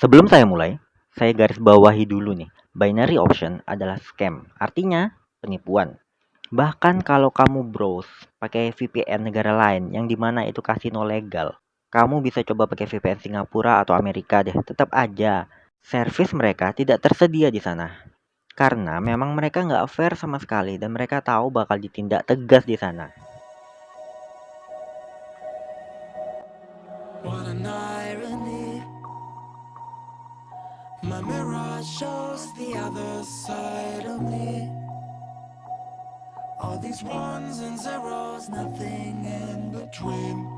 Sebelum saya mulai, saya garis bawahi dulu nih. Binary option adalah scam, artinya penipuan. Bahkan kalau kamu browse pakai VPN negara lain yang dimana itu kasino legal, kamu bisa coba pakai VPN Singapura atau Amerika deh, tetap aja servis mereka tidak tersedia di sana. Karena memang mereka nggak fair sama sekali dan mereka tahu bakal ditindak tegas di sana. What an irony. My mirror shows the other side of me. All these ones and zeros, nothing in between.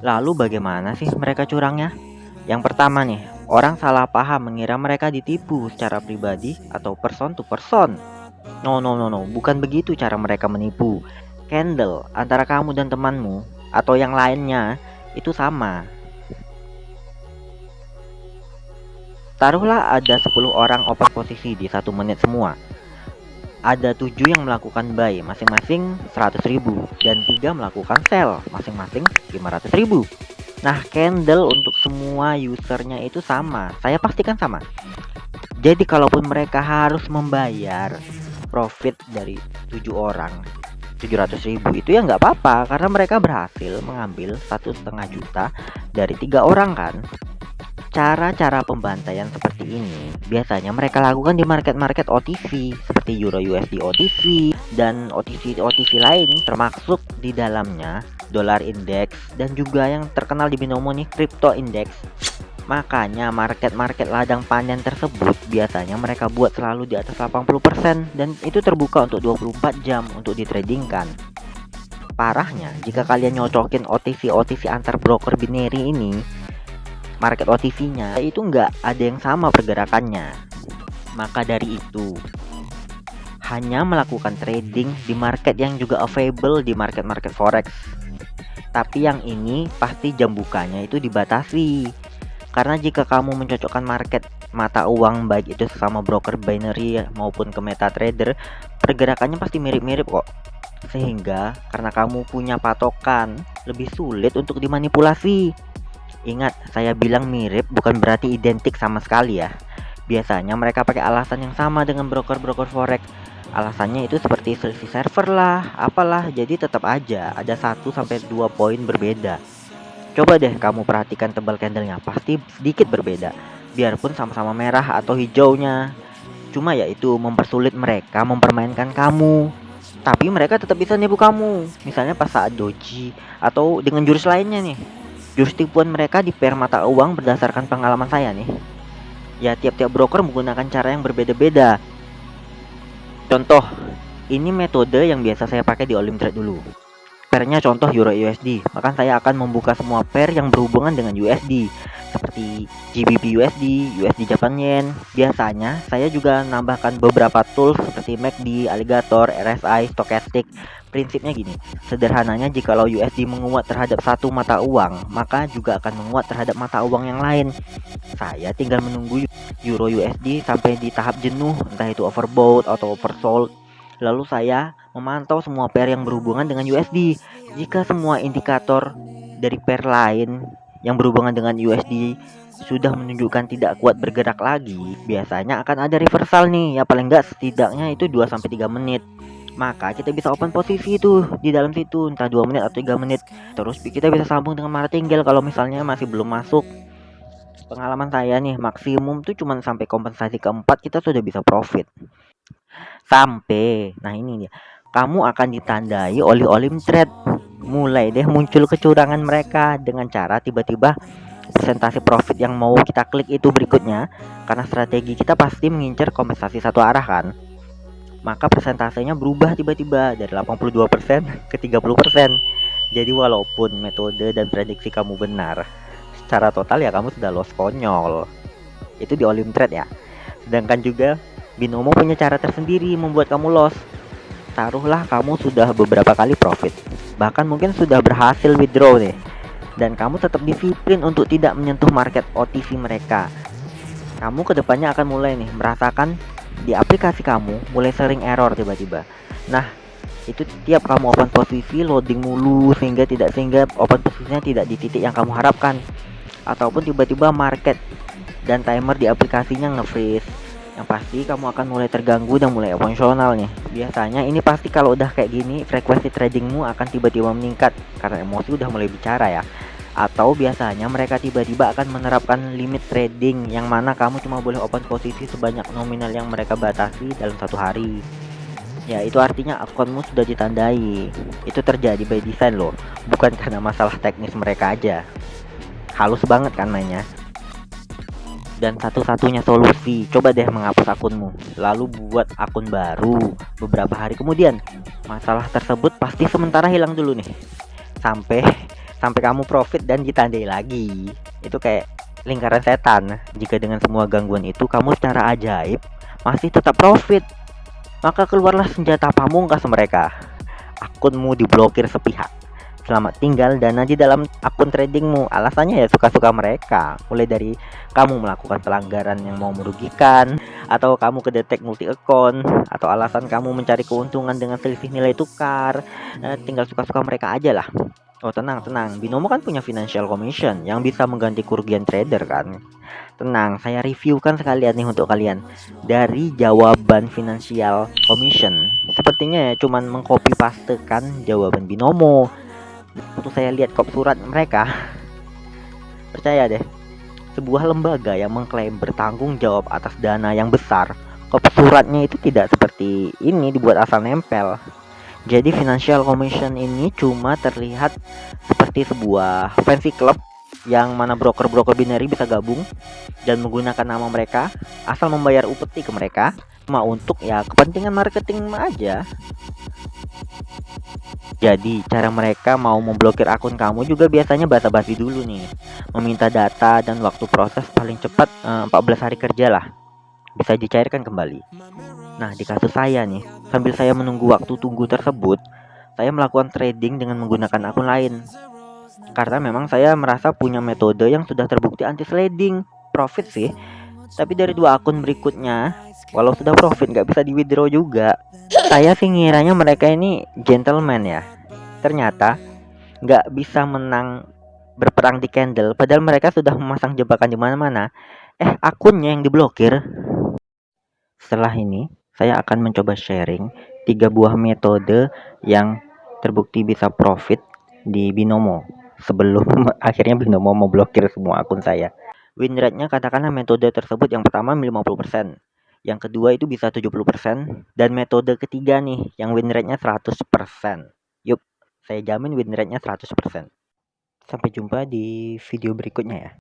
Lalu bagaimana sih mereka curangnya? Yang pertama nih, orang salah paham mengira mereka ditipu secara pribadi atau person to person. No, no, no, no, bukan begitu cara mereka menipu. Candle antara kamu dan temanmu atau yang lainnya itu sama. Taruhlah ada 10 orang open posisi di 1 menit semua. Ada 7 yang melakukan buy masing-masing 100.000 dan 3 melakukan sell masing-masing 500.000. Nah, candle untuk semua usernya itu sama. Saya pastikan sama. Jadi kalaupun mereka harus membayar profit dari 7 orang 700.000 itu ya nggak apa-apa karena mereka berhasil mengambil 1,5 juta dari 3 orang kan. Cara-cara pembantaian seperti ini biasanya mereka lakukan di market-market OTC seperti Euro USD OTC dan OTC lain, termasuk di dalamnya Dollar Index dan juga yang terkenal di binomo nih Crypto Index. Makanya market-market ladang panen tersebut biasanya mereka buat selalu di atas 80% dan itu terbuka untuk 24 jam untuk ditradingkan. Parahnya, jika kalian nyocokin OTC antar broker binary ini, market OTC-nya itu nggak ada yang sama pergerakannya. Maka dari itu, hanya melakukan trading di market yang juga available di market-market forex. Tapi yang ini pasti jam bukanya itu dibatasi. Karena jika kamu mencocokkan market mata uang baik itu sama broker binary maupun ke MetaTrader, pergerakannya pasti mirip-mirip kok. Sehingga karena kamu punya patokan, lebih sulit untuk dimanipulasi. Ingat, saya bilang mirip bukan berarti identik sama sekali ya. Biasanya mereka pakai alasan yang sama dengan broker-broker forex. Alasannya itu seperti selisih server lah, apalah. Jadi tetap aja ada 1-2 poin berbeda. Coba deh kamu perhatikan tebal candlenya, pasti sedikit berbeda. Biarpun sama-sama merah atau hijaunya. Cuma ya itu mempersulit mereka mempermainkan kamu. Tapi mereka tetap bisa nipu kamu. Misalnya pas saat doji atau dengan jurus lainnya nih. Jurus tipuan mereka di pair mata uang berdasarkan pengalaman saya nih. Ya tiap-tiap broker menggunakan cara yang berbeda-beda. Contoh, ini metode yang biasa saya pakai di Olim Trade dulu. Pairnya contoh Euro USD, maka saya akan membuka semua pair yang berhubungan dengan USD seperti GBP USD, USD Japan Yen. Biasanya saya juga nambahkan beberapa tools seperti MACD, Alligator, RSI, Stochastic. Prinsipnya gini, sederhananya jikalau USD menguat terhadap satu mata uang, maka juga akan menguat terhadap mata uang yang lain. Saya tinggal menunggu Euro USD sampai di tahap jenuh, entah itu overbought atau oversold. Lalu saya memantau semua pair yang berhubungan dengan USD. Jika semua indikator dari pair lain yang berhubungan dengan USD sudah menunjukkan tidak kuat bergerak lagi, biasanya akan ada reversal nih. Ya paling enggak setidaknya itu 2-3 menit. Maka kita bisa open posisi itu di dalam situ entah 2 menit atau 3 menit. Terus kita bisa sambung dengan martingale kalau misalnya masih belum masuk. Pengalaman saya nih maksimum tuh cuman sampai kompensasi keempat kita sudah bisa profit. Nah ini dia, kamu akan ditandai oleh Olim Trade. Mulai deh muncul kecurangan mereka dengan cara tiba-tiba presentasi profit yang mau kita klik itu berikutnya. Karena strategi kita pasti mengincar kompensasi satu arah kan, maka persentasenya berubah tiba-tiba dari 82% ke 30%. Jadi walaupun metode dan prediksi kamu benar, secara total ya kamu sudah loss konyol. Itu di Olim Trade ya. Sedangkan juga binomo punya cara tersendiri membuat kamu loss. Taruhlah kamu sudah beberapa kali profit, bahkan mungkin sudah berhasil withdraw nih, dan kamu tetap disiplin untuk tidak menyentuh market OTC mereka. Kamu kedepannya akan mulai nih merasakan di aplikasi kamu mulai sering error tiba-tiba. Nah, itu tiap kamu open posisi loading mulu sehingga open posisinya tidak di titik yang kamu harapkan. ataupun tiba-tiba market dan timer di aplikasinya nge-freeze. Yang pasti kamu akan mulai terganggu dan mulai emosional nih. Biasanya ini pasti kalau udah kayak gini, frekuensi tradingmu akan tiba-tiba meningkat karena emosi udah mulai bicara ya. Atau biasanya mereka tiba-tiba akan menerapkan limit trading yang mana kamu cuma boleh open posisi sebanyak nominal yang mereka batasi dalam satu hari. Ya, itu artinya akunmu sudah ditandai. Itu terjadi by design loh, bukan karena masalah teknis mereka aja. Halus banget kan mainnya. Dan satu-satunya solusi, coba deh menghapus akunmu, lalu buat akun baru. Beberapa hari kemudian, masalah tersebut pasti sementara hilang dulu nih. Sampai sampai kamu profit dan ditandai lagi. Itu kayak lingkaran setan. Jika dengan semua gangguan itu kamu secara ajaib masih tetap profit, maka keluarlah senjata pamungkas mereka. Akunmu diblokir sepihak. Selamat tinggal dana di dalam akun tradingmu. Alasannya ya suka-suka mereka. Mulai dari kamu melakukan pelanggaran yang mau merugikan, atau kamu kedetek multi account, atau alasan kamu mencari keuntungan dengan selisih nilai tukar. Tinggal suka-suka mereka aja lah. Oh, tenang, Binomo kan punya financial commission yang bisa mengganti kerugian trader kan. Tenang, saya reviewkan sekalian nih untuk kalian. Dari jawaban financial commission, sepertinya ya cuman mengcopy pastekan jawaban Binomo. Waktu saya lihat kop surat mereka, percaya deh, sebuah lembaga yang mengklaim bertanggung jawab atas dana yang besar, kop suratnya itu tidak seperti ini dibuat asal nempel. Jadi financial commission ini cuma terlihat seperti sebuah fancy club yang mana broker-broker binary bisa gabung dan menggunakan nama mereka asal membayar upeti ke mereka cuma untuk ya kepentingan marketing aja. Jadi cara mereka mau memblokir akun kamu juga biasanya basa-basi dulu nih, meminta data dan waktu proses paling cepat 14 hari kerja lah, bisa dicairkan kembali. Nah, di kasus saya nih, sambil saya menunggu waktu tunggu tersebut, saya melakukan trading dengan menggunakan akun lain. Karena memang saya merasa punya metode yang sudah terbukti anti sliding. Profit sih, tapi dari dua akun berikutnya, walau sudah profit nggak bisa di withdraw juga. Saya sih ngiranya mereka ini gentleman ya. Ternyata nggak bisa menang berperang di candle, padahal mereka sudah memasang jebakan di mana-mana. Akunnya yang diblokir. Setelah ini, saya akan mencoba sharing 3 buah metode yang terbukti bisa profit di Binomo sebelum akhirnya Binomo mau blokir semua akun saya. Win rate-nya katakanlah metode tersebut yang pertama 50%, yang kedua itu bisa 70%, dan metode ketiga nih yang win rate-nya 100%. Yuk, saya jamin win rate-nya 100%. Sampai jumpa di video berikutnya ya.